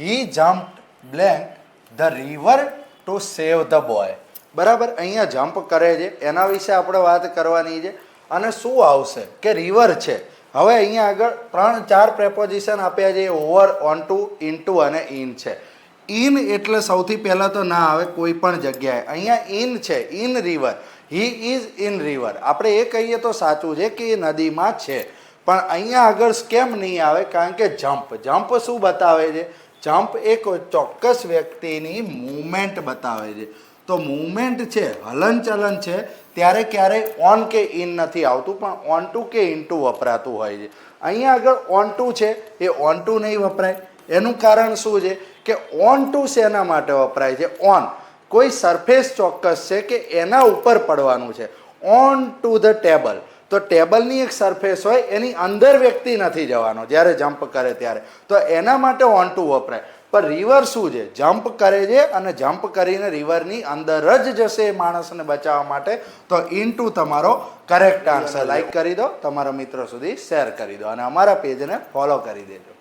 He jumped blank the river to save the boy. બરાબર, અહીંયા jump કરે છે એના વિશે આપણે વાત કરવાની છે. અને શું આવશે કે રિવર છે. હવે અહીંયા આગળ 3-4 પ્રેપોઝિશન આપ્યા છે, ઓવર, ઓન ટુ, ઇનટુ અને ઇન છે. ઇન એટલે સૌથી પહેલાં તો ના આવે કોઈ પણ જગ્યાએ. અહીંયા ઇન છે, in river, he is in river. આપણે એ કહીએ તો સાચું છે કે એ નદીમાં છે, પણ અહીંયા આગળ કેમ નહીં આવે? કારણ કે જમ્પ શું બતાવે છે? જમ્પ એક ચોક્કસ વ્યક્તિની મૂવમેન્ટ બતાવે છે. તો મૂવમેન્ટ છે, હલનચલન છે, ત્યારે ક્યારેય ઓન કે ઇન નથી આવતું, પણ ઓન ટુ કે ઇન ટુ વપરાતું હોય છે. અહીંયા આગળ ઓન ટુ છે, એ ઓન ટુ નહીં વપરાય. એનું કારણ શું છે કે ઓન ટુ શેના માટે વપરાય છે? ઓન કોઈ સરફેસ ચોક્કસ છે કે એના ઉપર પડવાનું છે. ઓન ટુ ધ ટેબલ, તો ટેબલની એક સરફેસ હોય, એની અંદર વ્યક્તિ નથી જવાનો જ્યારે જમ્પ કરે ત્યારે, તો એના માટે ઓન ટુ વપરાય. પણ રિવર શું છે? જમ્પ કરે છે અને જમ્પ કરીને રિવરની અંદર જ જશે એ માણસને બચાવવા માટે. તો ઇનટુ તમારો કરેક્ટ આન્સર. લાઈક કરી દો, તમારા મિત્રો સુધી શેર કરી દો અને અમારા પેજને ફોલો કરી દેજો.